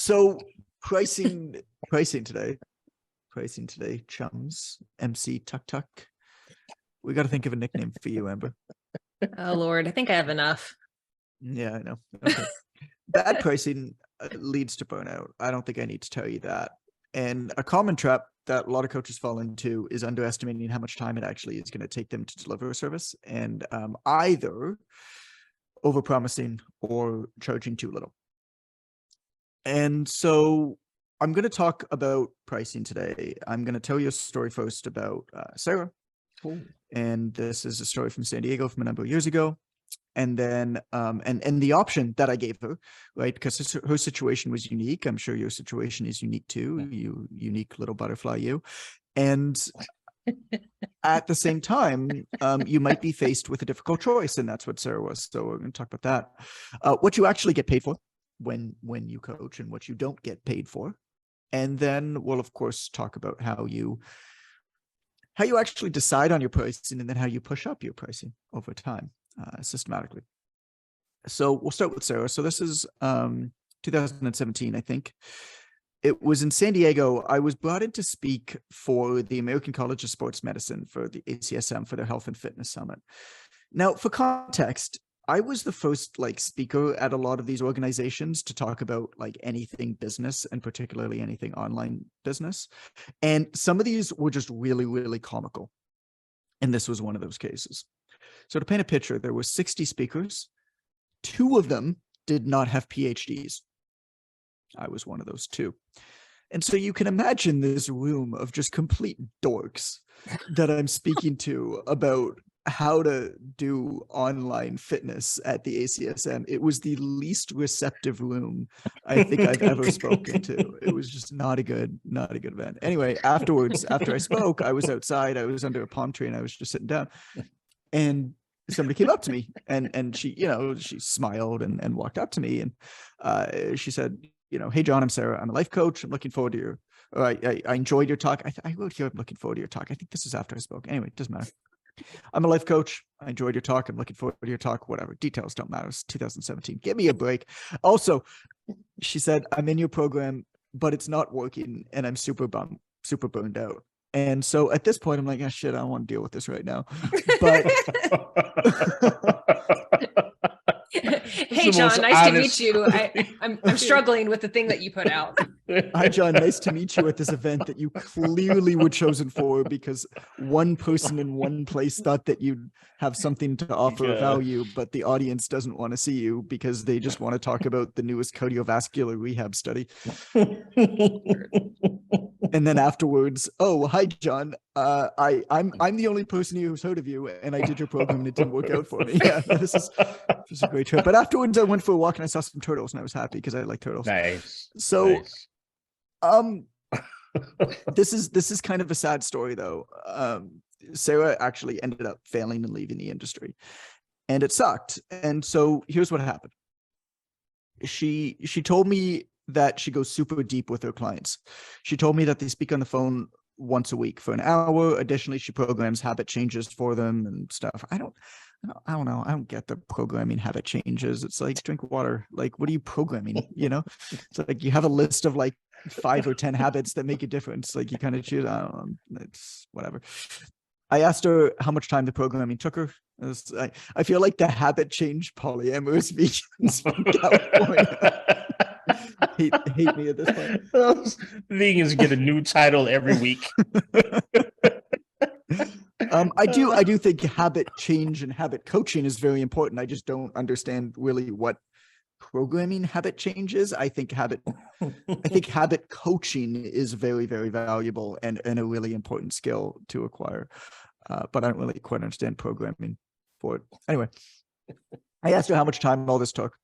So pricing today, chums, MC Tuck Tuck. We got to think of a nickname for you, Amber. Oh, Lord. I think I have enough. Yeah, I know. Okay. Bad pricing leads to burnout. I don't think I need to tell you that. And a common trap that a lot of coaches fall into is underestimating how much time it actually is going to take them to deliver a service, and either overpromising or charging too little. And so I'm going to talk about pricing today. I'm going to tell you a story first about Sarah. Cool. And this is a story from San Diego from a number of years ago. And then, and the option that I gave her, right, because her situation was unique. I'm sure your situation is unique too. You unique little butterfly, you. And at the same time, you might be faced with a difficult choice, and that's what Sarah was. So we're going to talk about that. What you actually get paid for when you coach, and what you don't get paid for. And then we'll of course talk about how you actually decide on your pricing, and then how you push up your pricing over time systematically. So we'll start with Sarah. So this is 2017, I think. It was in San Diego. I was brought in to speak for the American College of Sports Medicine, for the ACSM, for their Health and Fitness Summit. Now, for context, I was the first speaker at a lot of these organizations to talk about anything business, and particularly anything online business. And some of these were just really, really comical. And this was one of those cases. So to paint a picture, there were 60 speakers. 2 of them did not have PhDs. I was one of those 2. And so you can imagine this room of just complete dorks that I'm speaking to about how to do online fitness at the ACSM. It was the least receptive room I think I've ever spoken to. It was just not a good event. Anyway, afterwards, after I spoke, I was outside, I was under a palm tree, and I was just sitting down, and somebody came up to me, and she, she smiled and walked up to me, and she said, "Hey, John, I'm Sarah. I'm a life coach. I'm looking forward to your, I enjoyed your talk." I wrote here, "I'm looking forward to your talk." I think this is after I spoke. Anyway, it doesn't matter. "I'm a life coach. I enjoyed your talk. I'm looking forward to your talk." Whatever. Details don't matter. It's 2017. Give me a break. Also, she said, "I'm in your program, but it's not working, and I'm super burned out." And so at this point, I'm like, "Oh, shit, I don't want to deal with this right now." But hey, John, nice to meet you. I'm struggling with the thing that you put out. "Hi, John, nice to meet you at this event that you clearly were chosen for because one person in one place thought that you'd have something to offer value, but the audience doesn't want to see you because they just want to talk about the newest cardiovascular rehab study." And then afterwards, "Oh, hi, John. I'm the only person who's heard of you, and I did your program and it didn't work out for me." Yeah, this is a great trip. But afterwards, I went for a walk and I saw some turtles, and I was happy because I like turtles. Nice. So, this is kind of a sad story, though. Sarah actually ended up failing and leaving the industry, and it sucked. And so here's what happened. She told me that she goes super deep with her clients. She told me that they speak on the phone once a week for an hour. Additionally, she programs habit changes for them and stuff. I don't know. I don't get the programming habit changes. It's like, drink water. What are you programming? It's like you have a list of 5 or 10 habits that make a difference. You kind of choose. I don't know. It's whatever. I asked her how much time the programming took her. I feel like the habit change polyamorous vegans from California hate me at this point. Those vegans get a new title every week. I do think habit change and habit coaching is very important. I just don't understand really what programming habit change is. I think habit coaching is very, very valuable and a really important skill to acquire. But I don't really quite understand programming for it. Anyway, I asked her how much time all this took,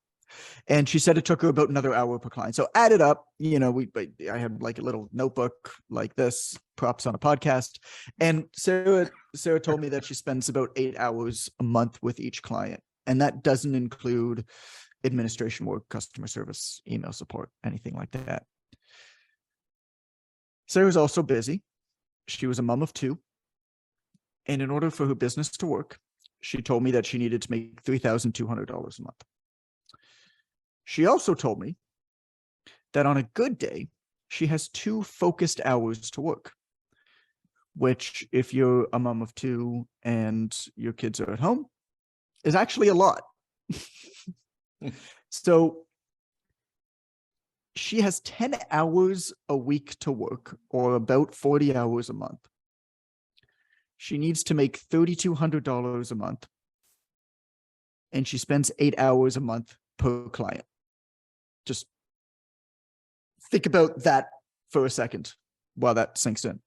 and she said it took her about another hour per client. So added up, I had a little notebook like this, props on a podcast. And Sarah told me that she spends about 8 hours a month with each client. And that doesn't include administration work, customer service, email support, anything like that. Sarah's also busy. She was a mom of 2. And in order for her business to work, she told me that she needed to make $3,200 a month. She also told me that on a good day, she has 2 focused hours to work, which if you're a mom of 2 and your kids are at home is actually a lot. So she has 10 hours a week to work, or about 40 hours a month. She needs to make $3,200 a month, and she spends 8 hours a month per client. Just think about that for a second while that sinks in.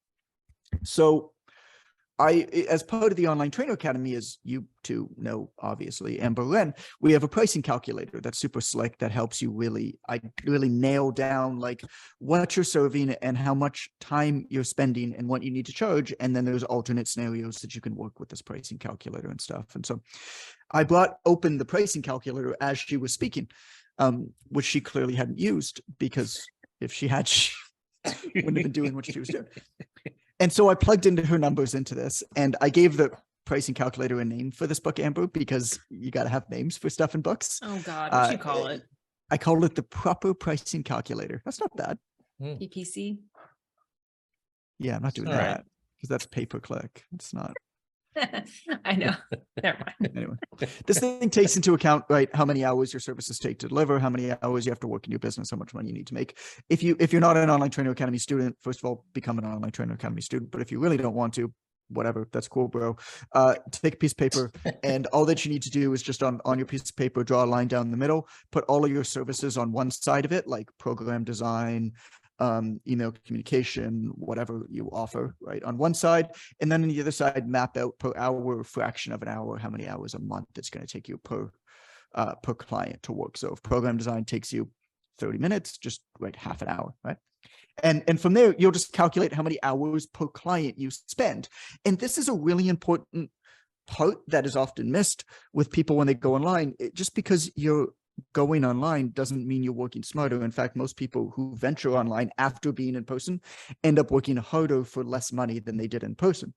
So as part of the Online Trainer Academy, as you two know, obviously, and Berlin, we have a pricing calculator that's super slick that helps you really nail down like what you're serving and how much time you're spending and what you need to charge. And then there's alternate scenarios that you can work with this pricing calculator and stuff. And so I brought open the pricing calculator as she was speaking, which she clearly hadn't used, because if she had, she wouldn't have been doing what she was doing. And so I plugged into her numbers into this, and I gave the pricing calculator a name for this book, Amber, because you got to have names for stuff in books. Oh God, what you call it? I called it the proper pricing calculator. That's not bad. PPC. Yeah, I'm not doing that because that's pay-per-click. It's not. I know. Never mind. Anyway, this thing takes into account, right, how many hours your services take to deliver, how many hours you have to work in your business, how much money you need to make. If you're not an Online Trainer Academy student, first of all, become an Online Trainer Academy student. But if you really don't want to, whatever, that's cool, bro. Take a piece of paper, and all that you need to do is just on your piece of paper, draw a line down the middle, put all of your services on one side of it, like program design, email communication, whatever you offer, right, on one side, and then on the other side, map out per hour, fraction of an hour, how many hours a month it's going to take you per client to work. So if program design takes you 30 minutes, just write half an hour, right? And from there, you'll just calculate how many hours per client you spend. And this is a really important part that is often missed with people when they go online. Just because you're going online doesn't mean you're working smarter. In fact, most people who venture online after being in person end up working harder for less money than they did in person.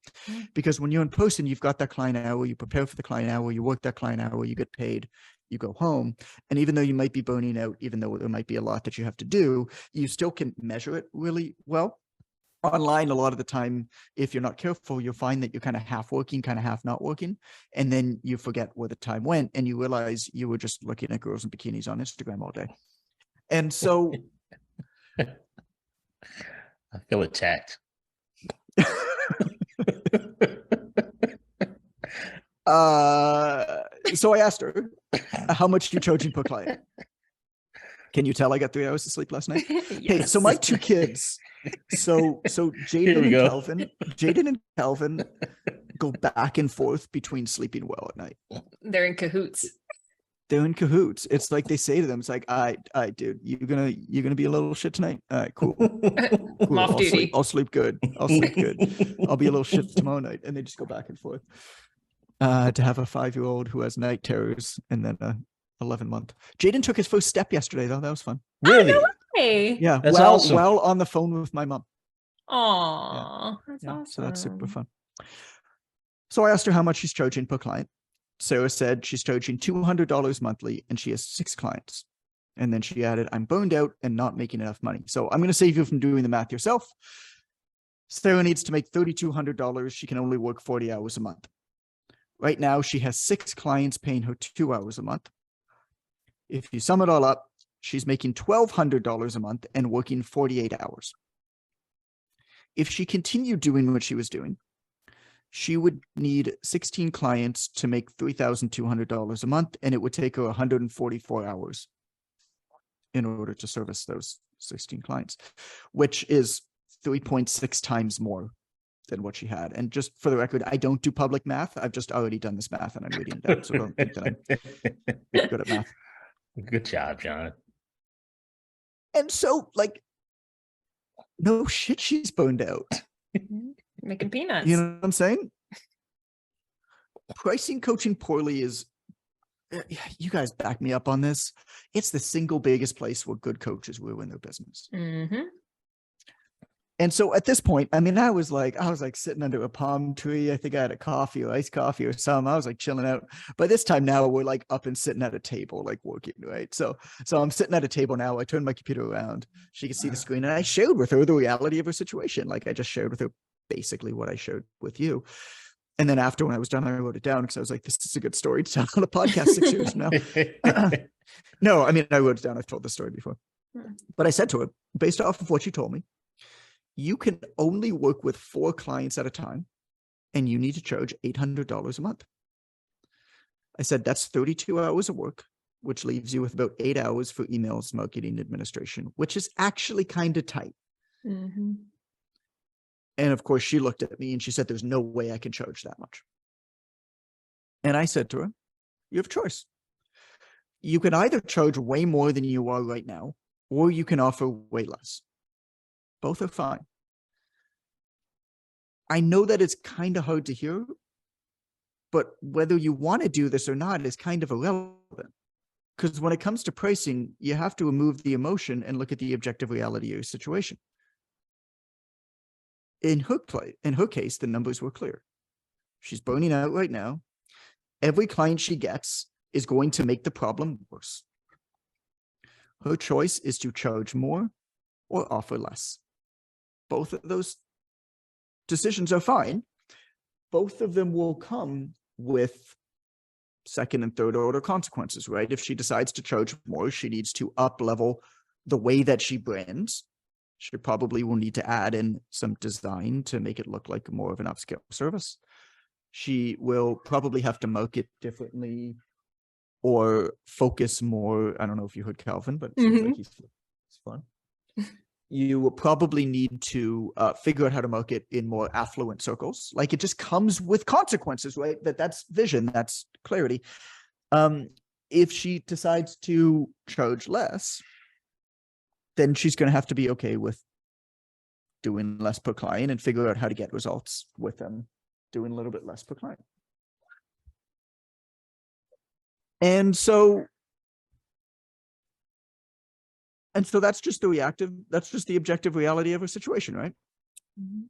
Because when you're in person, you've got that client hour, you prepare for the client hour, you work that client hour, you get paid, you go home. And even though you might be burning out, even though there might be a lot that you have to do, you still can measure it really well. Online, a lot of the time, if you're not careful, you'll find that you're kind of half working, kind of half not working. And then you forget where the time went, and you realize you were just looking at girls in bikinis on Instagram all day. And so I feel attacked. So I asked her, how much are you charging per client? Can you tell I got 3 hours of sleep last night? Yes. Hey, so my 2 kids, so Jaden and Calvin go back and forth between sleeping well at night. They're in cahoots. They're in cahoots. It's like they say to them, it's like, all right, dude, you're gonna be a little shit tonight. All right, cool. I'm off duty. I'll sleep good. I'll sleep good. I'll be a little shit tomorrow night. And they just go back and forth. To have a 5-year-old who has night terrors, and then 11-month. Jaden took his first step yesterday, though. That was fun. Really? Oh, no way. Yeah. That's awesome. Well, on the phone with my mom. Aw, that's Yeah, awesome. so that's super fun. So I asked her how much she's charging per client. Sarah said she's charging $200 monthly, and she has 6 clients. And then she added, I'm burned out and not making enough money. So I'm going to save you from doing the math yourself. Sarah needs to make $3,200. She can only work 40 hours a month. Right now, she has 6 clients paying her 2 hours a month. If you sum it all up, she's making $1,200 a month and working 48 hours. If she continued doing what she was doing, she would need 16 clients to make $3,200 a month, and it would take her 144 hours in order to service those 16 clients, which is 3.6 times more than what she had. And just for the record, I don't do public math. I've just already done this math and I'm reading it down, so don't think that I'm good at math. Good job, John. And so, like, no shit, she's burned out. Making peanuts. You know what I'm saying? Pricing coaching poorly is, you guys back me up on this. It's the single biggest place where good coaches ruin their business. Mm-hmm. And so at this point, I mean, I was like sitting under a palm tree. I think I had a coffee or iced coffee or something. I was like chilling out. By this time now, we're like up and sitting at a table, like working, right? So I'm sitting at a table now. I turned my computer around. She could see the screen, and I shared with her the reality of her situation. Like I just shared with her basically what I shared with you. And then after, when I was done, I wrote it down because I was like, this is a good story to tell on a podcast 6 years from now. No, I mean, I wrote it down. I've told the story before. But I said to her, based off of what you told me, you can only work with 4 clients at a time, and you need to charge $800 a month. I said, that's 32 hours of work, which leaves you with about 8 hours for emails, marketing, administration, which is actually kind of tight. Mm-hmm. And of course, she looked at me and she said, there's no way I can charge that much. And I said to her, you have a choice. You can either charge way more than you are right now, or you can offer way less. Both are fine. I know that it's kind of hard to hear, but whether you want to do this or not is kind of irrelevant. Because when it comes to pricing, you have to remove the emotion and look at the objective reality of your situation. In her case, the numbers were clear. She's burning out right now. Every client she gets is going to make the problem worse. Her choice is to charge more or offer less. Both of those decisions are fine. Both of them will come with second and third order consequences, right? If she decides to charge more, she needs to up level the way that she brands. She probably will need to add in some design to make it look like more of an upscale service. She will probably have to market differently or focus more. I don't know if you heard Calvin, but it seems like he's fun. You will probably need to figure out how to market in more affluent circles. Like it just comes with consequences, right? That's vision, that's clarity. If she decides to charge less, then she's going to have to be okay with doing less per client and figure out how to get results with them doing a little bit less per client. And so that's just the objective reality of a situation, right? Mm-hmm.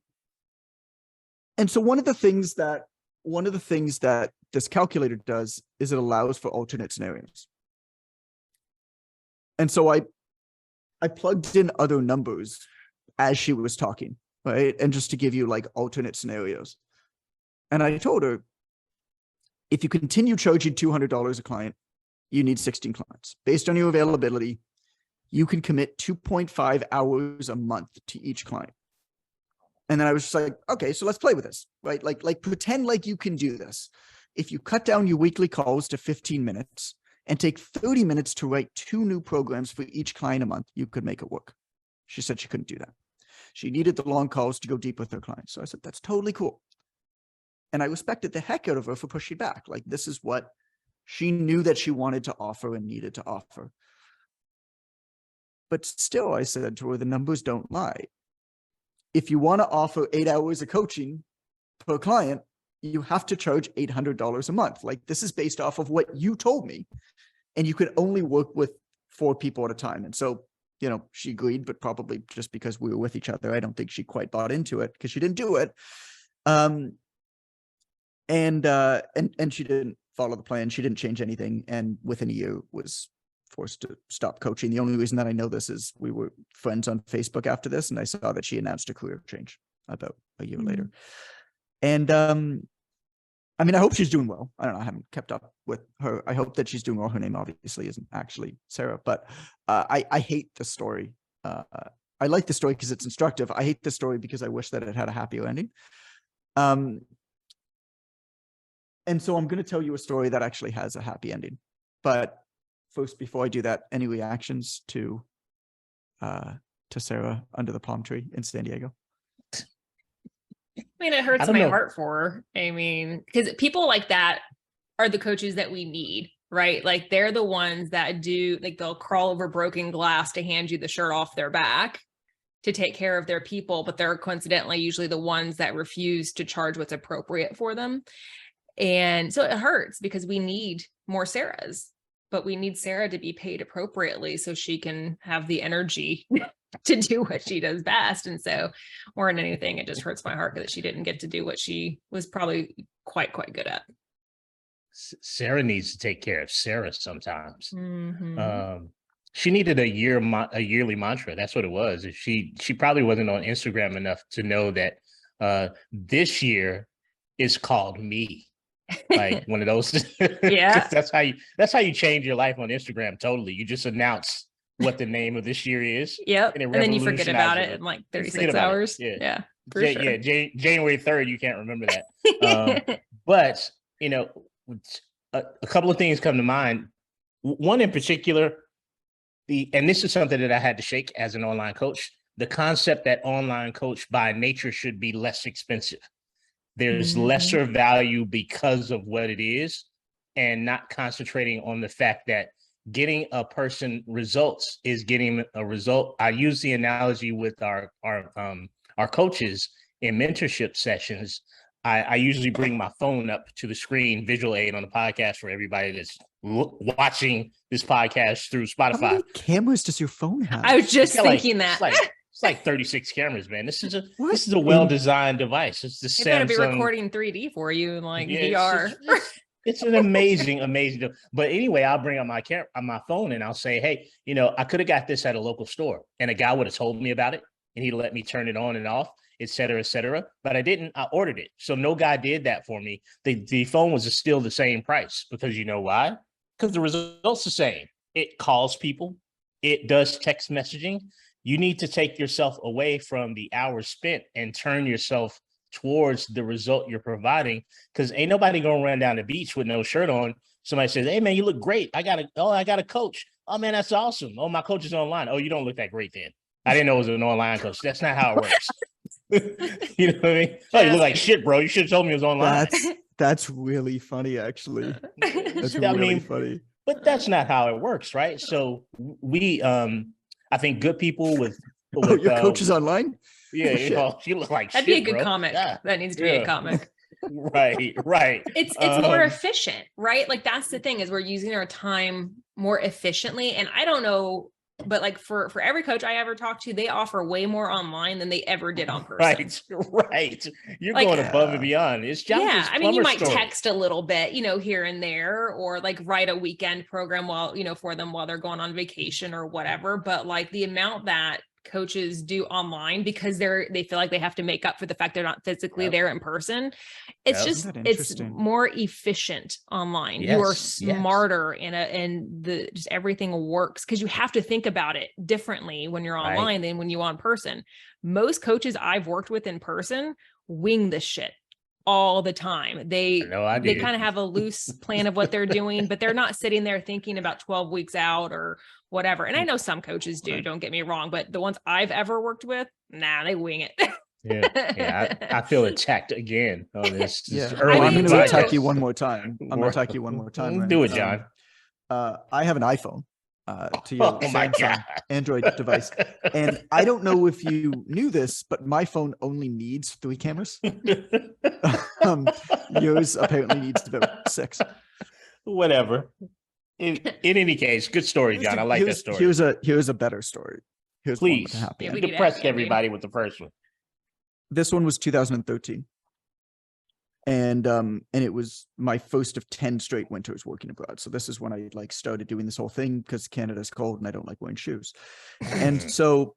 And so one of the things that this calculator does is it allows for alternate scenarios. And so I plugged in other numbers as she was talking, right? And just to give you like alternate scenarios. And I told her, if you continue charging $200 a client, you need 16 clients. Based on your availability, you can commit 2.5 hours a month to each client. And then I was just like, okay, so let's play with this, right? Like pretend like you can do this. If you cut down your weekly calls to 15 minutes and take 30 minutes to write 2 new programs for each client a month, you could make it work. She said she couldn't do that. She needed the long calls to go deep with her clients. So I said, that's totally cool. And I respected the heck out of her for pushing back. Like this is what she knew that she wanted to offer and needed to offer. But still, I said to her, the numbers don't lie. If you want to offer 8 hours of coaching per client, you have to charge $800 a month. Like this is based off of what you told me. And you could only work with 4 people at a time. And so, she agreed, but probably just because we were with each other, I don't think she quite bought into it because she didn't do it. And she didn't follow the plan. She didn't change anything. And within a year was forced to stop coaching. The only reason that I know this is we were friends on Facebook after this, and I saw that she announced a career change about a year later. And I mean, I hope she's doing well. I don't know. I haven't kept up with her. I hope that she's doing well. Her name obviously isn't actually Sarah, but I hate the story. I like the story because it's instructive. I hate the story because I wish that it had a happier ending. And so I'm going to tell you a story that actually has a happy ending. But first, before I do that, any reactions to Sarah under the palm tree in San Diego? I mean, it hurts my heart for her. I mean, because people like that are the coaches that we need, right? Like they're the ones that they'll crawl over broken glass to hand you the shirt off their back to take care of their people, but they're coincidentally usually the ones that refuse to charge what's appropriate for them. And so it hurts because we need more Sarahs, but we need Sarah to be paid appropriately so she can have the energy to do what she does best. And so more than anything, it just hurts my heart that she didn't get to do what she was probably quite good at. Sarah needs to take care of Sarah sometimes. Mm-hmm. She needed a yearly mantra. That's what it was. She probably wasn't on Instagram enough to know that this year is called me. Like one of those. Yeah. That's how you change your life on Instagram. Totally. You just announce what the name of this year is. Yep. And then you forget about it in like 36 hours. Yeah. For sure. Yeah. January 3rd, you can't remember that. But a couple of things come to mind. One in particular, and this is something that I had to shake as an online coach, the concept that online coach by nature should be less expensive. There's lesser value because of what it is, and not concentrating on the fact that getting a person results is getting a result. I use the analogy with our coaches in mentorship sessions. I usually bring my phone up to the screen, visual aid on the podcast for everybody that's watching this podcast through Spotify. How many cameras does your phone have? I was just thinking that. It's like 36 cameras, man. This is a well-designed device. It's the Samsung. It better be recording 3D for you in like VR. It's an amazing. But anyway, I'll bring up my phone and I'll say, hey, I could have got this at a local store, and a guy would have told me about it, and he'd let me turn it on and off, et cetera, but I didn't. I ordered it. So no guy did that for me. The phone was still the same price, because you know why? Because the result's the same. It calls people. It does text messaging. You need to take yourself away from the hours spent and turn yourself towards the result you're providing, because ain't nobody going to run down the beach with no shirt on. Somebody says, hey, man, you look great. I got a coach. Oh, man, that's awesome. Oh, my coach is online. Oh, you don't look that great then. I didn't know it was an online coach. That's not how it works. You know what I mean? Oh, you look like shit, bro. You should have told me it was online. That's really funny, actually. That's really funny. But that's not how it works, right? So we, I think good people with your coach is online. Yeah, you look like that'd shit, be a good bro. comic. Yeah. That needs to be a comic. Right. It's more efficient, right? Like that's the thing, is we're using our time more efficiently. And I don't know, but like for every coach I ever talked to, they offer way more online than they ever did on person. Right. You're like, going above and beyond. It's I mean, you might text a little bit, here and there, or like write a weekend program while, for them while they're going on vacation or whatever. But like the amount that coaches do online, because they feel like they have to make up for the fact they're not physically there in person. It's it's more efficient online. You are smarter and just everything works, because you have to think about it differently when you're online than when you're on person. Most coaches I've worked with in person wing this shit all the time. They kind of have a loose plan of what they're doing, but they're not sitting there thinking about 12 weeks out or whatever. And I know some coaches do, don't get me wrong, but the ones I've ever worked with, they wing it. I feel attacked again on this. I'm going to attack you one more time. Do it, John. I have an iPhone to your Samsung Android device. And I don't know if you knew this, but my phone only needs 3 cameras. Yours apparently needs about 6. Whatever. In any case, good story, John. I like that story. Here's a better story. Please, you depressed everybody with the first one. This one was 2013, and it was my first of 10 straight winters working abroad. So this is when I started doing this whole thing, because Canada's cold and I don't like wearing shoes. And so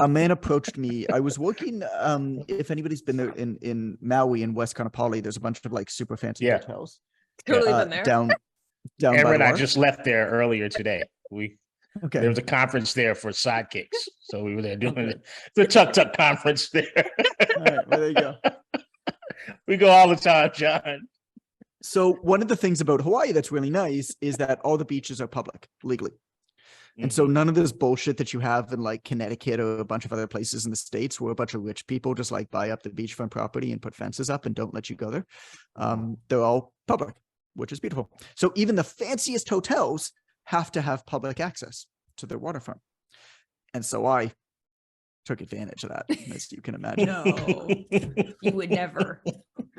a man approached me. I was working. If anybody's been there in Maui in West Kaanapali, there's a bunch of super fancy hotels. Totally been there. Down Aaron and I just left there earlier today. There was a conference there for sidekicks, so we were there doing the Tuk conference there. All right, well, there you go. We go all the time, John. So one of the things about Hawaii that's really nice is that all the beaches are public legally. And so none of this bullshit that you have in Connecticut or a bunch of other places in the States, where a bunch of rich people just buy up the beachfront property and put fences up and don't let you go there. They're all public, which is beautiful. So even the fanciest hotels have to have public access to their waterfront. And so I took advantage of that, as you can imagine. No, you would never.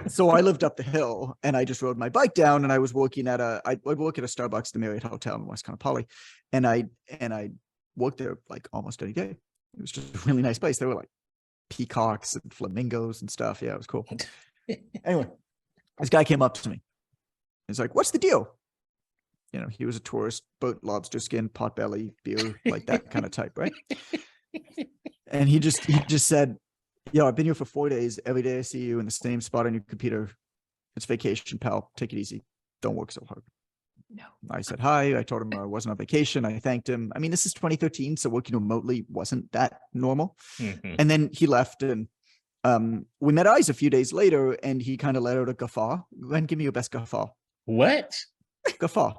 So I lived up the hill, and I just rode my bike down, and I was working at I'd work at a Starbucks, the Marriott Hotel in West Kaanapali. And I work there like almost any day. It was just a really nice place. There were like peacocks and flamingos and stuff. Yeah, it was cool. Anyway, this guy came up to me. He's like, "What's the deal?" You know, he was a tourist, boat, lobster skin, potbelly, beer, like that kind of type, right? And he just said, "Yo, I've been here for 4 days. Every day I see you in the same spot on your computer. It's vacation, pal. Take it easy. Don't work so hard." No. I said hi. I told him I wasn't on vacation. I thanked him. I mean, this is 2013, so working remotely wasn't that normal. Mm-hmm. And then he left, and we met eyes a few days later, and he kind of let out a guffaw. Go ahead and give me your best guffaw. What? Guffaw.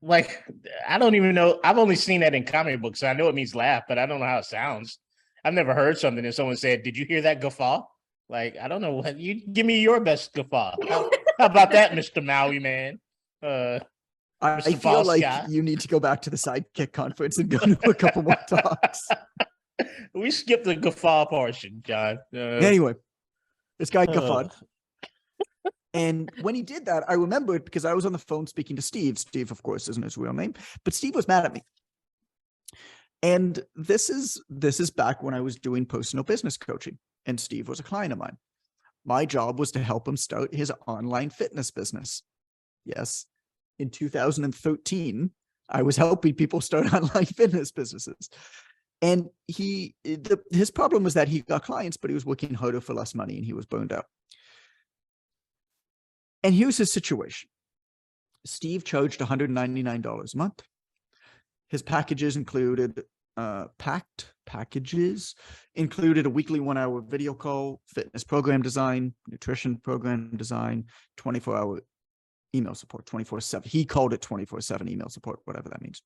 Like, I don't even know. I've only seen that in comic books. So I know it means laugh, but I don't know how it sounds. I've never heard something that someone said, "Did you hear that guffaw?" Like, I don't know what. You give me your best guffaw. How about that, Mr. Maui man? I feel like you need to go back to the Sidekick conference and go to a couple more talks. We skipped the guffaw portion, John. Anyway, this guy guffawed. And when he did that, I remembered because I was on the phone speaking to Steve. Steve, of course, isn't his real name, but Steve was mad at me. And this is back when I was doing personal business coaching, and Steve was a client of mine. My job was to help him start his online fitness business. Yes, in 2013, I was helping people start online fitness businesses. And his problem was that he got clients, but he was working harder for less money, and he was burned out. And here's his situation. Steve charged $199 a month. His packages included included a weekly 1-hour video call, fitness program design, nutrition program design, 24-hour email support, 24/7. He called it 24/7 email support, whatever that means.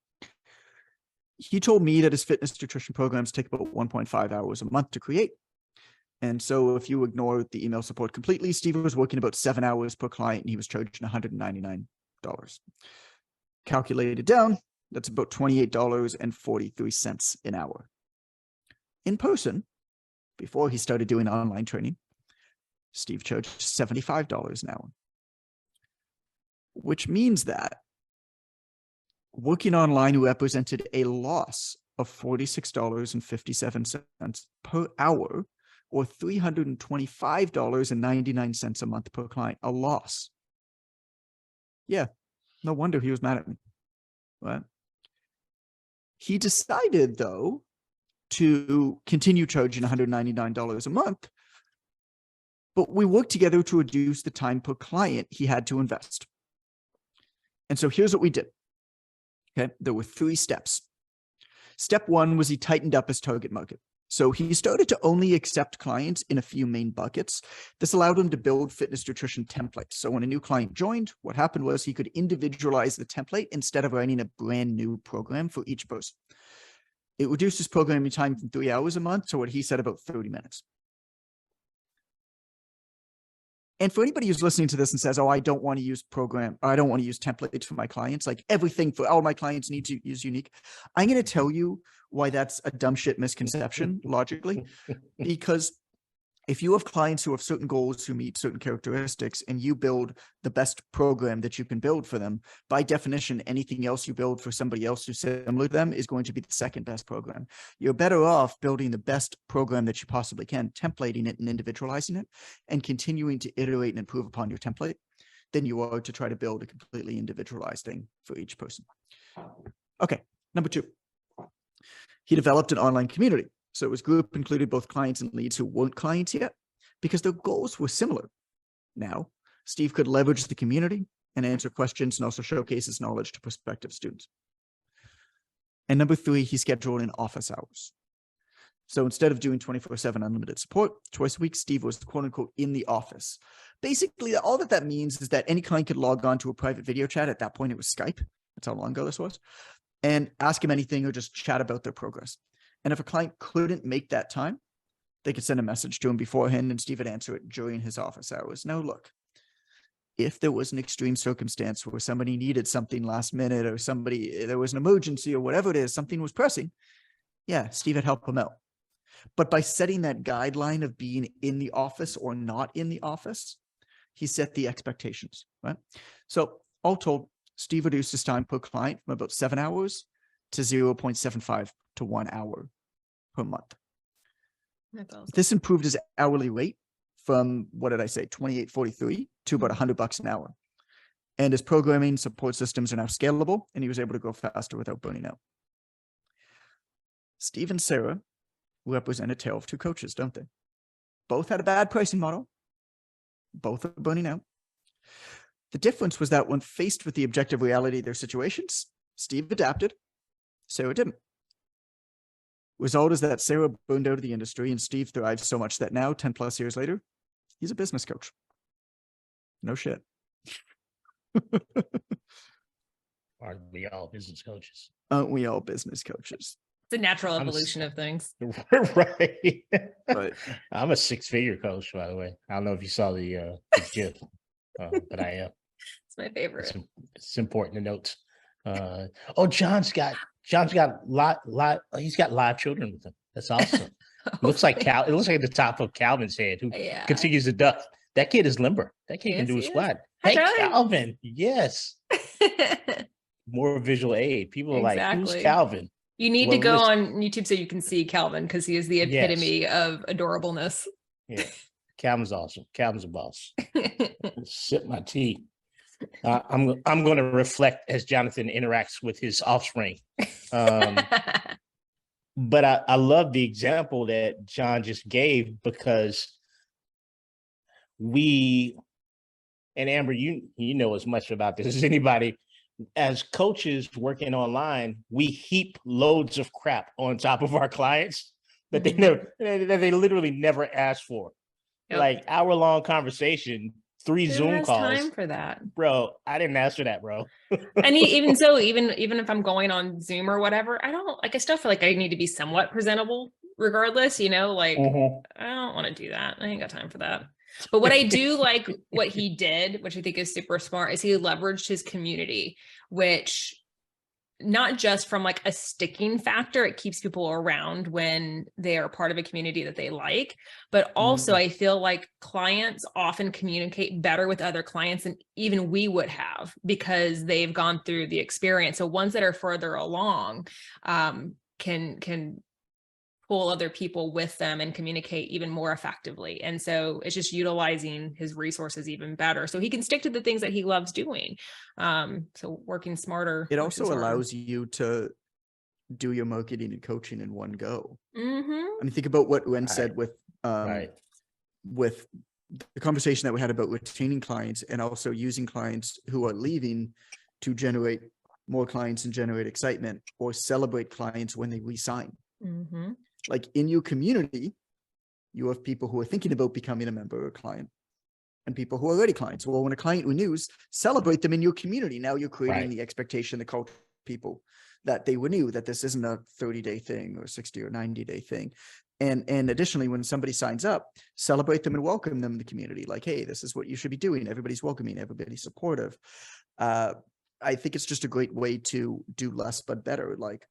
He told me that his fitness nutrition programs take about 1.5 hours a month to create. And so if you ignore the email support completely, Steve was working about 7 hours per client, and he was charging $199. Calculated down, that's about $28.43 an hour. In person, before he started doing online training, Steve charged $75 an hour. Which means that working online represented a loss of $46.57 per hour, or $325.99 a month per client, a loss. Yeah, no wonder he was mad at me. Right? He decided, though, to continue charging $199 a month, but we worked together to reduce the time per client he had to invest. And so here's what we did. Okay, there were 3 steps. Step 1 was he tightened up his target market. So he started to only accept clients in a few main buckets. This allowed him to build fitness nutrition templates. So when a new client joined, what happened was he could individualize the template instead of writing a brand new program for each person. It reduced his programming time from 3 hours a month to what he said, about 30 minutes. And for anybody who's listening to this and says, "Oh, I don't want to use templates for my clients, like everything for all my clients need to use unique," I'm going to tell you why that's a dumb shit misconception logically. Because if you have clients who have certain goals, who meet certain characteristics, and you build the best program that you can build for them, by definition, anything else you build for somebody else who's similar to them is going to be the second best program. You're better off building the best program that you possibly can, templating it and individualizing it, and continuing to iterate and improve upon your template, than you are to try to build a completely individualized thing for each person. Okay, number 2. He developed an online community. So his group included both clients and leads who weren't clients yet, because their goals were similar. Now, Steve could leverage the community and answer questions, and also showcase his knowledge to prospective students. And number 3, he scheduled in office hours. So instead of doing 24/7 unlimited support twice a week, Steve was, quote unquote, in the office. Basically, all that means is that any client could log on to a private video chat. At that point, it was Skype. That's how long ago this was. And ask him anything, or just chat about their progress. And if a client couldn't make that time, they could send a message to him beforehand, and Steve would answer it during his office hours. Now, look, if there was an extreme circumstance where somebody needed something last minute, or there was an emergency, or whatever it is, something was pressing, yeah, Steve would help him out. But by setting that guideline of being in the office or not in the office, he set the expectations, right? So all told, Steve reduced his time per client from about 7 hours to 0.75 to 1 hour per month. That's awesome. This improved his hourly rate from, what did I say, $28.43 to about $100 an hour. And his programming support systems are now scalable, and he was able to go faster without burning out. Steve and Sarah represent a tale of two coaches, don't they? Both had a bad pricing model. Both are burning out. The difference was that when faced with the objective reality of their situations, Steve adapted, Sarah didn't. Result is that Sarah burned out of the industry and Steve thrived so much that now, 10 plus years later, he's a business coach. No shit. Aren't we all business coaches? Aren't we all business coaches? It's a natural evolution of things. Right. Right. I'm a 6-figure coach, by the way. I don't know if you saw the GIF, but I am. It's my favorite. It's important to note. John's got he's got live children with him. That's awesome. It looks like the top of Calvin's head, who continues to duck. That kid is limber. That kid can do a squat. Hey, Calvin. Yes. More visual aid. People are like, who's Calvin? You need to go on YouTube so you can see Calvin, because he is the epitome of adorableness. Yeah. Calvin's awesome. Calvin's a boss. Sip my tea. I'm going to reflect as Jonathan interacts with his offspring. But I love the example that John just gave, because and Amber, you know as much about this as anybody. As coaches working online, we heap loads of crap on top of our clients that they literally never asked for. Yep. Like hour-long conversation, 3 Zoom calls. Time for that, bro. I didn't ask for that, bro. And even so, even if I'm going on Zoom or whatever, I still feel like I need to be somewhat presentable, regardless. I don't want to do that. I ain't got time for that. But what I do like what he did, which I think is super smart, is he leveraged his community, which not just from like a sticking factor, it keeps people around when they are part of a community that they like, but also I feel like clients often communicate better with other clients than even we would have, because they've gone through the experience. So ones that are further along can pull other people with them and communicate even more effectively. And so it's just utilizing his resources even better, so he can stick to the things that he loves doing. So working smarter. It also allows you to do your marketing and coaching in one go. I mean, think about what Wen said with the conversation that we had about retaining clients and also using clients who are leaving to generate more clients and generate excitement, or celebrate clients when they re-sign. Like in your community, you have people who are thinking about becoming a member or a client, and people who are already clients. Well, when a client renews, celebrate them in your community. Now you're creating the expectation, the culture of people, that they renew, that this isn't a 30-day thing or 60 or 90-day thing. And additionally, when somebody signs up, celebrate them and welcome them in the community. Like, hey, this is what you should be doing. Everybody's welcoming, everybody's supportive. I think it's just a great way to do less but better. Like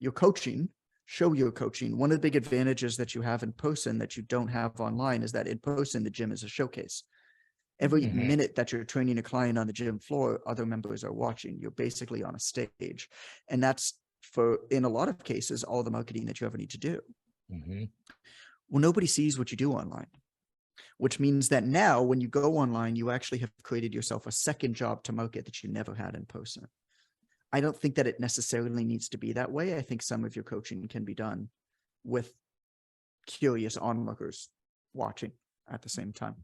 your coaching, show your coaching. One of the big advantages that you have in person that you don't have online is that in person, the gym is a showcase. Every minute that you're training a client on the gym floor, other members are watching. You're basically on a stage. And that's, in a lot of cases, all the marketing that you ever need to do. Well, nobody sees what you do online, which means that now when you go online, you actually have created yourself a second job to market that you never had in person. I don't think that it necessarily needs to be that way. I think some of your coaching can be done with curious onlookers watching at the same time.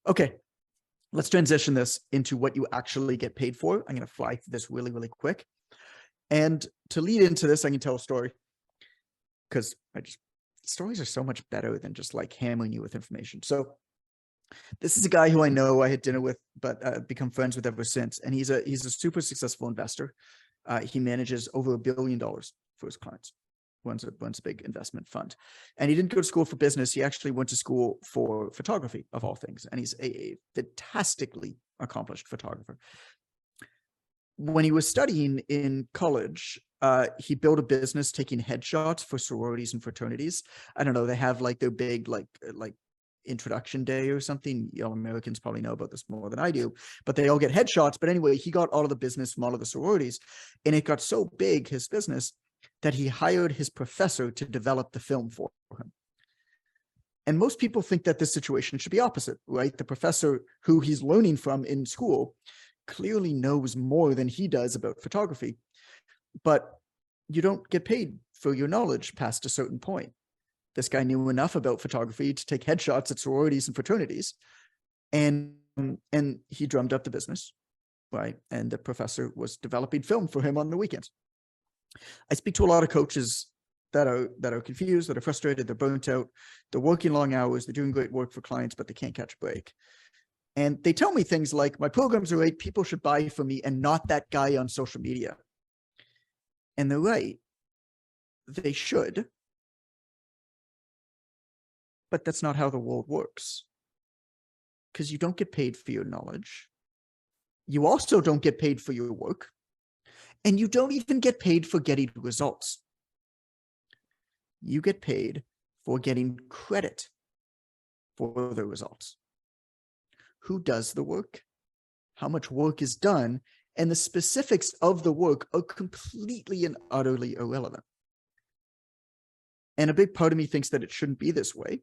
Okay, let's transition this into what you actually get paid for. I'm going to fly through this really, really quick. And to lead into this, I can tell a story, because stories are so much better than just like hammering you with information. So this is a guy who I know, I had dinner with, but become friends with ever since. And he's a super successful investor. He manages over $1 billion for his clients. Runs a big investment fund. And he didn't go to school for business. He actually went to school for photography, of all things. And he's a fantastically accomplished photographer. When he was studying in college, he built a business taking headshots for sororities and fraternities. I don't know, they have like their big like introduction day or something. Americans probably know about this more than I do, but they all get headshots. But anyway, he got all of the business from all of the sororities, and it got so big, his business, that he hired his professor to develop the film for him. And most people think that this situation should be opposite, right? The professor who he's learning from in school clearly knows more than he does about photography, but you don't get paid for your knowledge past a certain point. This guy knew enough about photography to take headshots at sororities and fraternities, and he drummed up the business, right? And the professor was developing film for him on the weekends. I speak to a lot of coaches that are confused, that are frustrated, they're burnt out, they're working long hours, they're doing great work for clients, but they can't catch a break. And they tell me things like, my programs are great, people should buy from me and not that guy on social media. And they're right. They should. But that's not how the world works. Because you don't get paid for your knowledge. You also don't get paid for your work. And you don't even get paid for getting results. You get paid for getting credit for the results. Who does the work? How much work is done? And the specifics of the work are completely and utterly irrelevant. And a big part of me thinks that it shouldn't be this way.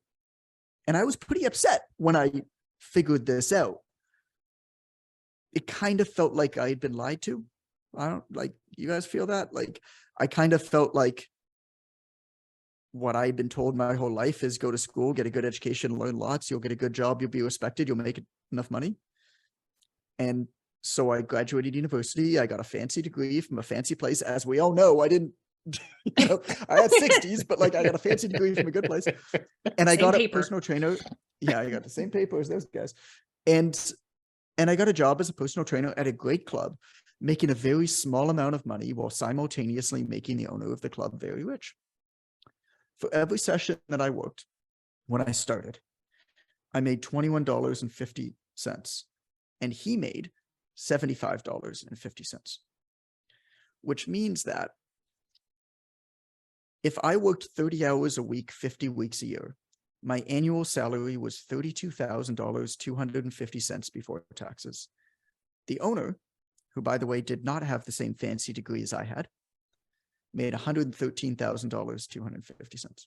And I was pretty upset when I figured this out. It kind of felt like I had been lied to. I don't, like, you guys feel that? Like, I kind of felt like what I'd been told my whole life is go to school, get a good education, learn lots, you'll get a good job, you'll be respected, you'll make enough money. And so I graduated university. I got a fancy degree from a fancy place. As we all know, I didn't, I had 60s, but like I got a fancy degree from a good place. And I got a personal trainer. Yeah, I got the same paper as those guys. And I got a job as a personal trainer at a great club, making a very small amount of money while simultaneously making the owner of the club very rich. For every session that I worked, when I started, I made $21.50, and he made $75.50, which means that if I worked 30 hours a week, 50 weeks a year, my annual salary was $32,250 before taxes. The owner, who, by the way, did not have the same fancy degree as I had, made $113,250.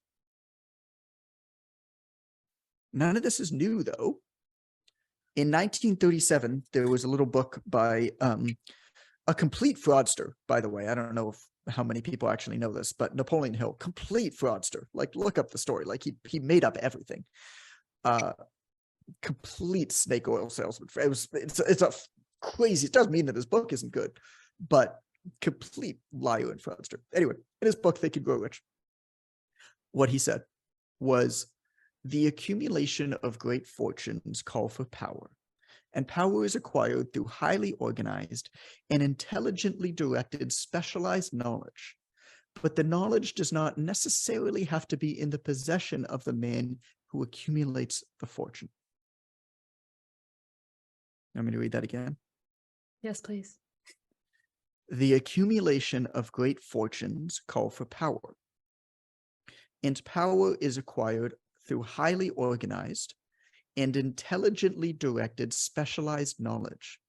None of this is new, though. In 1937, there was a little book by a complete fraudster, by the way. I don't know how many people actually know this, but Napoleon Hill, complete fraudster. Like, look up the story. Like, he made up everything. Complete snake oil salesman. It's a crazy. It doesn't mean that his book isn't good, but complete liar and fraudster. Anyway, in his book, They Could Grow Rich, what he said was, the accumulation of great fortunes call for power, and power is acquired through highly organized and intelligently directed specialized knowledge. But the knowledge does not necessarily have to be in the possession of the man who accumulates the fortune. Want me to read that again? Yes, please. The accumulation of great fortunes call for power, and power is acquired through highly organized and intelligently directed specialized knowledge.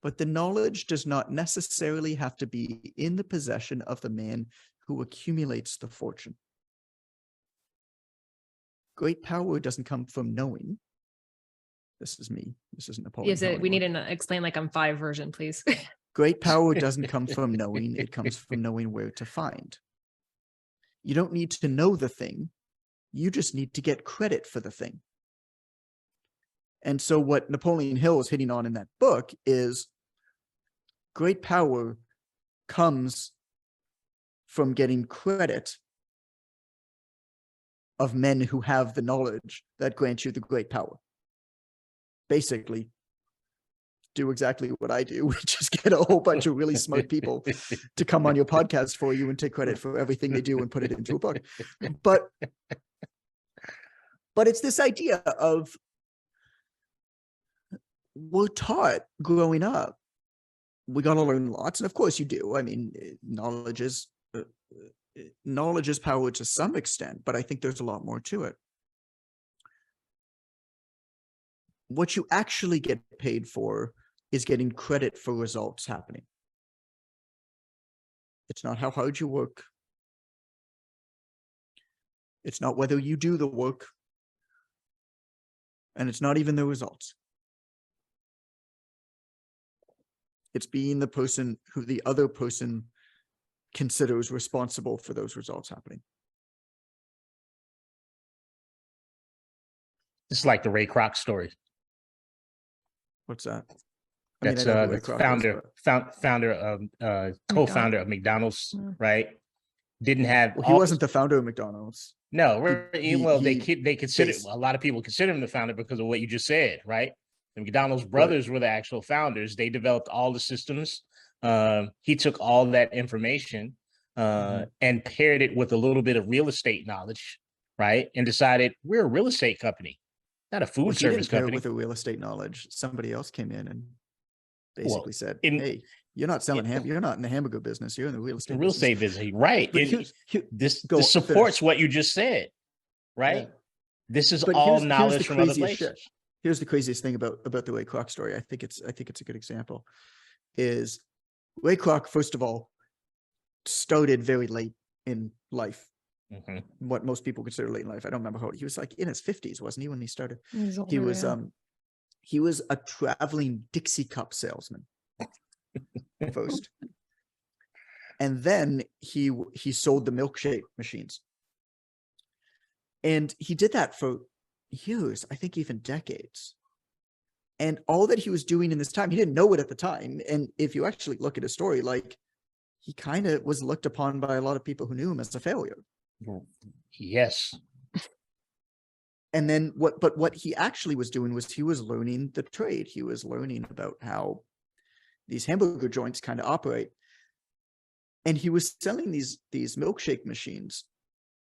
But the knowledge does not necessarily have to be in the possession of the man who accumulates the fortune. Great power doesn't come from knowing. This is me. This isn't Napoleon. Yes, we need an explain like I'm 5 version, please. Great power doesn't come from knowing. It comes from knowing where to find. You don't need to know the thing. You just need to get credit for the thing. And so what Napoleon Hill is hitting on in that book is great power comes from getting credit of men who have the knowledge that grants you the great power. Basically, do exactly what I do, which is get a whole bunch of really smart people to come on your podcast for you and take credit for everything they do and put it into a book. But it's this idea of, we're taught growing up, we got to learn lots. And of course you do. I mean, knowledge is power to some extent, but I think there's a lot more to it. what you actually get paid for is getting credit for results happening. It's not how hard you work. It's not whether you do the work. And it's not even the results. It's being the person who the other person considers responsible for those results happening. It's like the Ray Kroc story. What's that? That's the co-founder of McDonald's, right? Didn't have. Well, he wasn't the founder of McDonald's. No, they consider, a lot of people consider him the founder because of what you just said, right? The McDonald's brothers were the actual founders. They developed all the systems. He took all that information and paired it with a little bit of real estate knowledge, right? And decided we're a real estate company, not a food service company. With a real estate knowledge, somebody else came in and basically said, "Hey, you're not selling you're not in the hamburger business. You're in the real estate. Business, right? This supports what you just said, right? Yeah. This is all knowledge from other places. Here's the craziest thing about the Ray Kroc story. I think it's a good example. Is Ray Kroc, first of all, started very late in life. What most people consider late in life. I don't remember how he was, like in his 50s, wasn't he, when he started? He was a traveling Dixie cup salesman first. And then he sold the milkshake machines. And he did that for years, I think even decades. And all that he was doing in this time, he didn't know it at the time. And if you actually look at his story, like, he kind of was looked upon by a lot of people who knew him as a failure. Yes. And then what he actually was doing was he was learning the trade. He was learning about how these hamburger joints kind of operate. And he was selling these milkshake machines.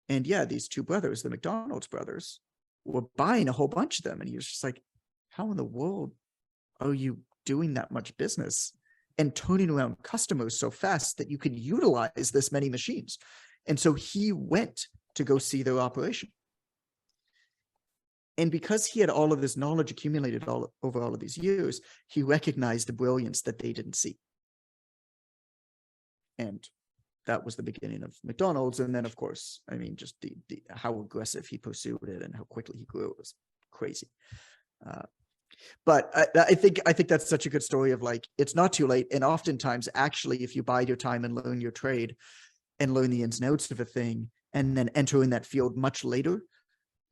And yeah, these two brothers, the McDonald's brothers, were buying a whole bunch of them. And he was just like, how in the world are you doing that much business and turning around customers so fast that you can utilize this many machines? And so he went to go see their operation. And because he had all of this knowledge accumulated over all of these years, he recognized the brilliance that they didn't see. And that was the beginning of McDonald's. And then, of course, I mean, just the how aggressive he pursued it and how quickly he grew, it was crazy. But I think that's such a good story of, like, it's not too late. And oftentimes, actually, if you bide your time and learn your trade and learn the ins and outs of a thing, and then enter in that field much later,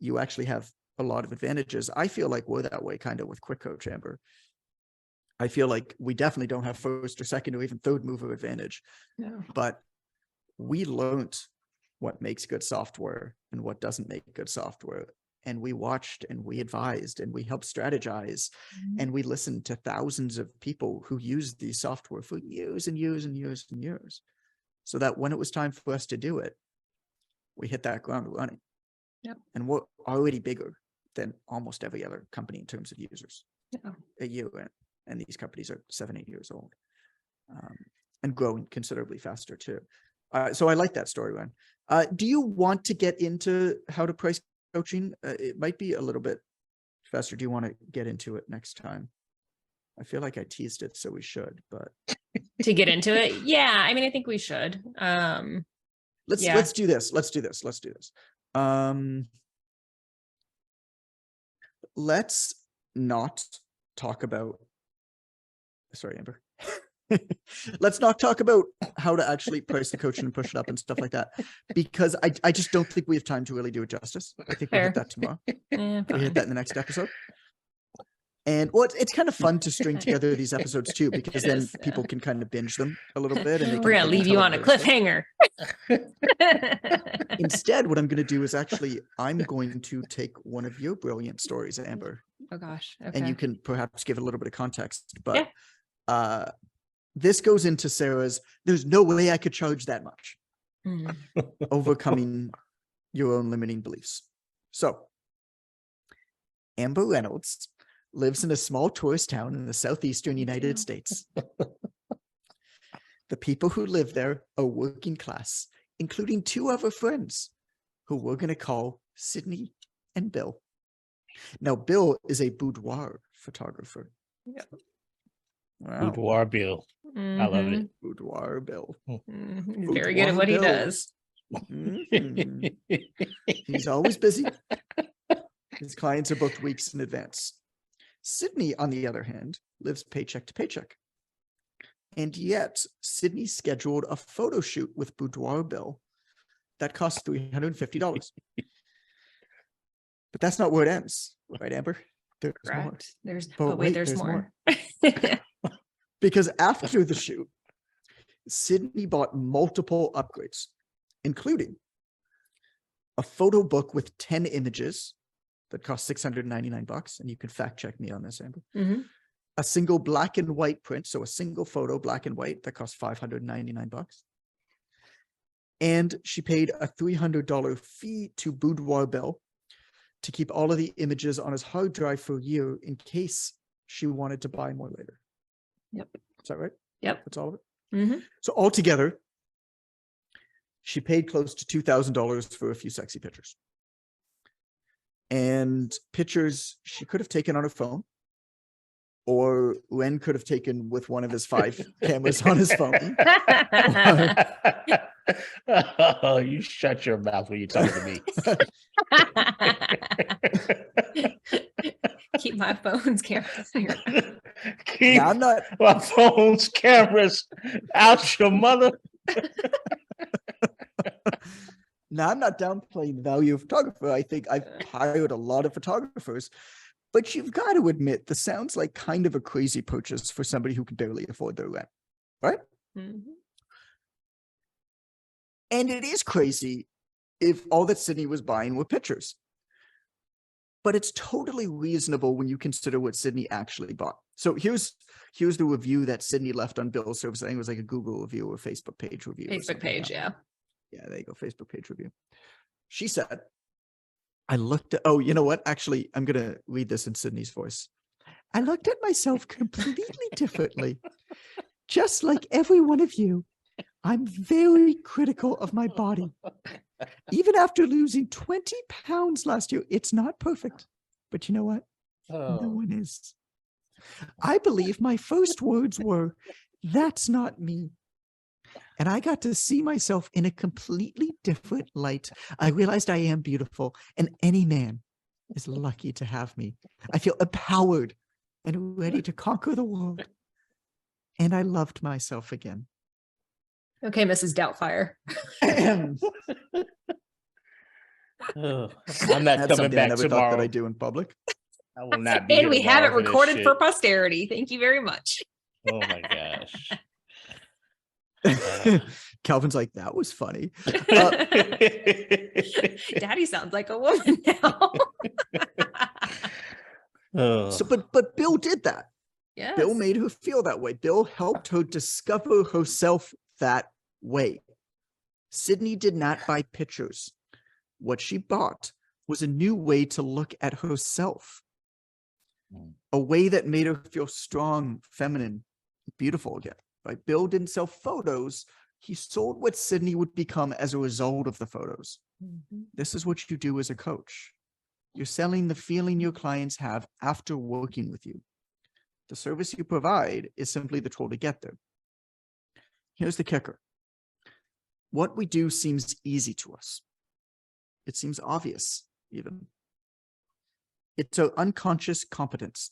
you actually have a lot of advantages. I feel like we're that way kind of with Quick Coach, Amber. I feel like we definitely don't have first or second or even third mover advantage. No. But we learned what makes good software and what doesn't make good software. And we watched and we advised and we helped strategize and we listened to thousands of people who used these software for years and years and years and years. So that when it was time for us to do it, we hit that ground running. Yep. And we're already bigger than almost every other company in terms of users a year in. And these companies are 7-8 years old and growing considerably faster too. So I like that story, Ryan. Do you want to get into how to price coaching? It might be a little bit faster. Do you want to get into it next time? I feel like I teased it, so we should, but to get into it. Yeah. I mean, I think we should. Let's do this. Let's not talk about, sorry, Amber. Let's not talk about how to actually price the coaching and push it up and stuff like that, because I just don't think we have time to really do it justice. I think we'll hit that tomorrow. We hit that in the next episode. And well, it's kind of fun to string together these episodes too, because then people can kind of binge them a little bit. And we're going to leave you on a cliffhanger. Instead, what I'm going to do is I'm going to take one of your brilliant stories, Amber. Oh gosh. Okay. And you can perhaps give a little bit of context, but this goes into Sarah's, there's no way I could charge that much. Overcoming your own limiting beliefs. So Amber Reynolds lives in a small tourist town in the southeastern United States. The people who live there are working class, including two of her friends, who we're going to call Sydney and Bill. Now, Bill is a boudoir photographer. Yep. Wow. Boudoir Bill. I love it. Boudoir Bill. He's very good at what he does. Mhm. He's always busy. His clients are booked weeks in advance. Sydney, on the other hand, lives paycheck to paycheck. And yet, Sydney scheduled a photo shoot with Boudoir Bill that cost $350. But that's not where it ends, right, Amber? There's more. But wait, there's more. Because after the shoot, Sydney bought multiple upgrades, including a photo book with 10 images that cost $699, and you can fact check me on this, Amber. Mm-hmm. A single black and white print, so a single photo, black and white, that cost $599. And she paid a $300 fee to Boudoir Bill to keep all of the images on his hard drive for a year in case she wanted to buy more later. Yep. Is that right? Yep. That's all of it? Mm-hmm. So altogether, she paid close to $2,000 for a few sexy pictures. And pictures she could have taken on her phone, or Len could have taken with one of his 5 cameras on his phone. Oh, you shut your mouth when you talk to me. Keep my phone's cameras here. Keep Now, I'm not. my phone's cameras out your mother. Now, I'm not downplaying the value of photographer. I think I've hired a lot of photographers, but you've got to admit, this sounds like kind of a crazy purchase for somebody who can barely afford their rent, right? Mm-hmm. And it is crazy if all that Sydney was buying were pictures. But it's totally reasonable when you consider what Sydney actually bought. So here's the review that Sydney left on Bill's service. I think it was like a Google review or Facebook page review. Facebook page, yeah. Yeah, there you go, Facebook page review. She said, I looked at, oh, you know what? Actually, I'm going to read this in Sydney's voice. I looked at myself completely differently. Just like every one of you, I'm very critical of my body. Even after losing 20 pounds last year, it's not perfect. But you know what? No one is. I believe my first words were, that's not me. And I got to see myself in a completely different light. I realized I am beautiful, and any man is lucky to have me. I feel empowered and ready to conquer the world. And I loved myself again. Okay, Mrs. Doubtfire. I'm not coming back I never tomorrow. thought that I do in public. I will not be. And we have it recorded for for posterity. Thank you very much. Oh my gosh. Calvin's like, that was funny. Daddy sounds like a woman now. So, but Bill did that. Yes. Bill made her feel that way. Bill helped her discover herself that way. Sydney did not buy pictures. What she bought was a new way to look at herself. A way that made her feel strong, feminine, beautiful again. Right? Bill didn't sell photos. He sold what Sydney would become as a result of the photos. Mm-hmm. This is what you do as a coach. You're selling the feeling your clients have after working with you. The service you provide is simply the tool to get there. Here's the kicker. What we do seems easy to us. It seems obvious, even. It's our unconscious competence.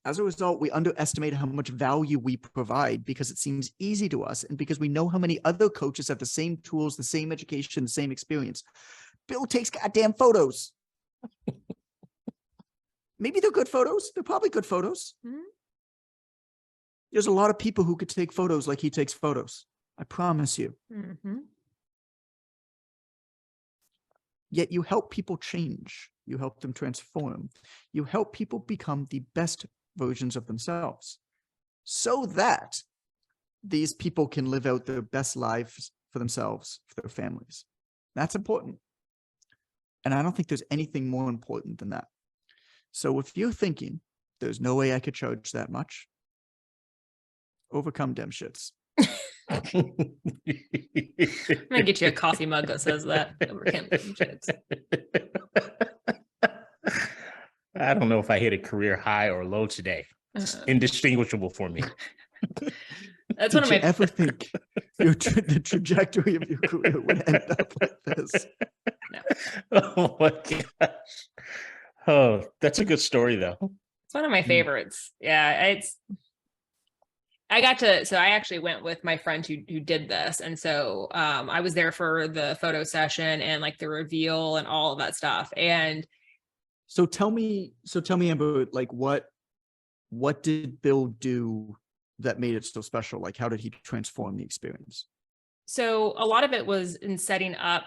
As a result, we underestimate how much value we provide because it seems easy to us and because we know how many other coaches have the same tools, the same education, the same experience. Bill takes goddamn photos. Maybe they're good photos. They're probably good photos. Mm-hmm. There's a lot of people who could take photos like he takes photos. I promise you. Mm-hmm. Yet you help people change. You help them transform. You help people become the best versions of themselves so that these people can live out their best lives for themselves, for their families. That's important. And I don't think there's anything more important than that. So if you're thinking, there's no way I could charge that much, overcome dem shits. I'm gonna get you a coffee mug that says that. Overcome dem shits. I don't know if I hit a career high or low today. It's indistinguishable for me. That's Did you ever think the trajectory of your career would end up like this? No. Oh my gosh. Oh, that's a good story though. It's one of my favorites. Yeah, I actually went with my friend who did this. And so I was there for the photo session and like the reveal and all of that stuff. And so tell me, Amber, like what did Bill do that made it so special? Like, how did he transform the experience? So a lot of it was in setting up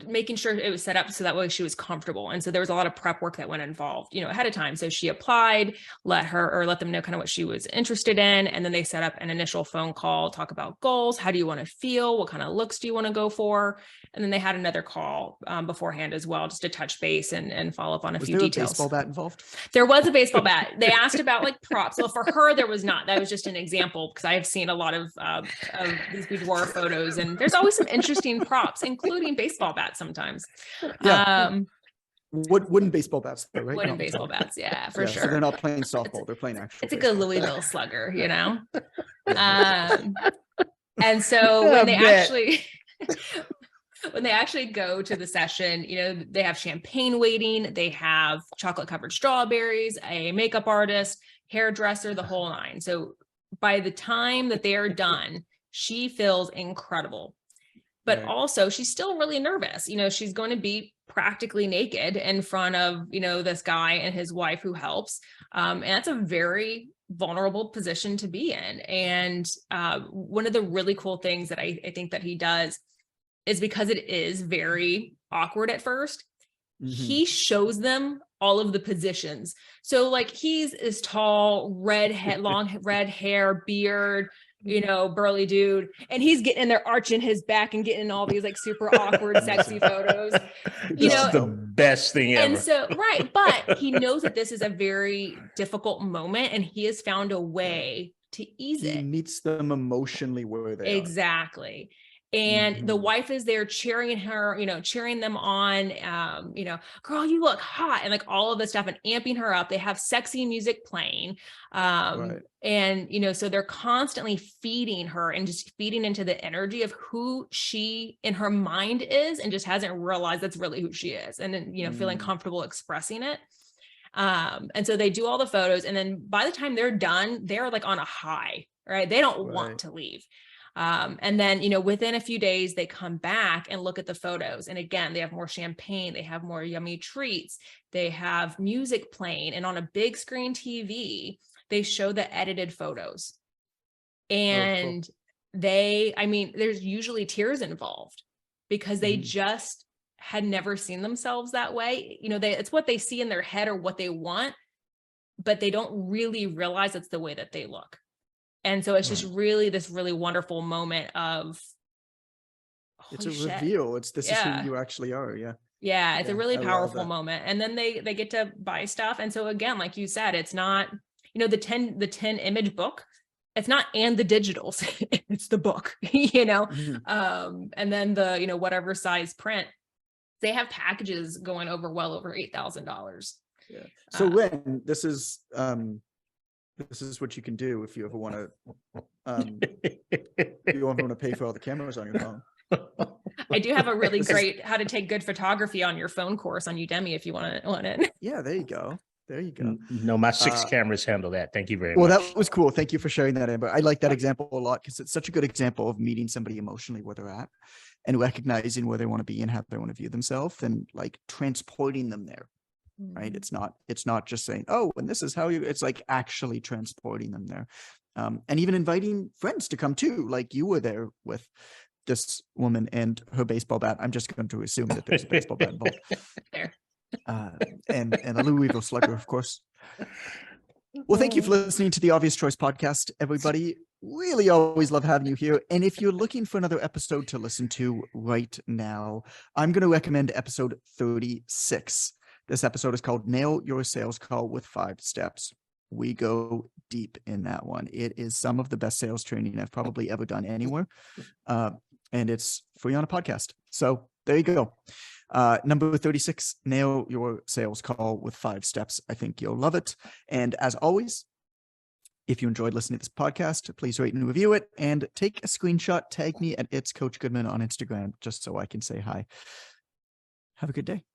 making sure it was set up so that way she was comfortable. And so there was a lot of prep work that went involved, ahead of time. So she applied, let them know kind of what she was interested in. And then they set up an initial phone call, talk about goals. How do you want to feel? What kind of looks do you want to go for? And then they had another call beforehand as well, just to touch base and follow up on a few details. Was there a baseball bat involved? There was a baseball bat. They asked about like props. Well, for her, there was not. That was just an example because I have seen a lot of these boudoir photos, and there's always some interesting props, including baseball bats sometimes. Yeah. Wooden baseball bats, though, right? Wooden baseball bats, yeah, for sure. So they're not playing softball; they're playing actual. It's a good Louisville slugger, And so when they actually go to the session, they have champagne waiting, they have chocolate covered strawberries, a makeup artist, hairdresser, the whole nine. So by the time that they are done, she feels incredible. But also she's still really nervous. She's going to be practically naked in front of, this guy and his wife who helps. And that's a very vulnerable position to be in. And one of the really cool things that I think that he does is because it is very awkward at first, he shows them all of the positions. So like he's this tall, long red hair, beard, burly dude, and he's getting in there, arching his back and getting all these like super awkward, sexy photos. It's the best thing ever. And so, but he knows that this is a very difficult moment, and he has found a way to ease it. He meets them emotionally where they are. Exactly. And the wife is there cheering her, cheering them on, girl, you look hot, and like all of this stuff, and amping her up. They have sexy music playing. And, so they're constantly feeding her and just feeding into the energy of who she in her mind is, and just hasn't realized that's really who she is. And then, feeling comfortable expressing it. And so they do all the photos, and then by the time they're done, they're like on a high, right? They don't want to leave. And then, within a few days, they come back and look at the photos. And again, they have more champagne, they have more yummy treats, they have music playing, and on a big screen TV, they show the edited photos. And there's usually tears involved because they just had never seen themselves that way. It's what they see in their head or what they want, but they don't really realize it's the way that they look. And so it's just really this really wonderful moment of it's a reveal. This is who you actually are. Yeah, it's a really powerful moment. And then they get to buy stuff. And so again, like you said, it's not, the 10 image book. It's not and the digitals, it's the book, and then the, whatever size print. They have packages going well over $8,000. Yeah. So Lynn, this is what you can do if you ever want to pay for all the cameras on your phone. I do have a really great how to take good photography on your phone course on Udemy if you want it. Yeah, there you go. No, my 6 cameras handle that. Thank you very much. Well, that was cool. Thank you for sharing that, Amber. I like that example a lot because it's such a good example of meeting somebody emotionally where they're at and recognizing where they want to be and how they want to view themselves and like transporting them there. Right. It's not just saying, oh, and this is how it's like actually transporting them there. And even inviting friends to come too. Like you were there with this woman and her baseball bat. I'm just going to assume that there's a baseball bat involved. There. And a Louisville slugger, of course. Well, thank you for listening to the Obvious Choice podcast, everybody. Really always love having you here. And if you're looking for another episode to listen to right now, I'm going to recommend episode 36. This episode is called Nail Your Sales Call with 5 Steps. We go deep in that one. It is some of the best sales training I've probably ever done anywhere. And it's free on a podcast. So there you go. Number 36, nail your sales call with 5 steps. I think you'll love it. And as always, if you enjoyed listening to this podcast, please rate and review it and take a screenshot, tag me at It's Coach Goodman on Instagram, just so I can say hi. Have a good day.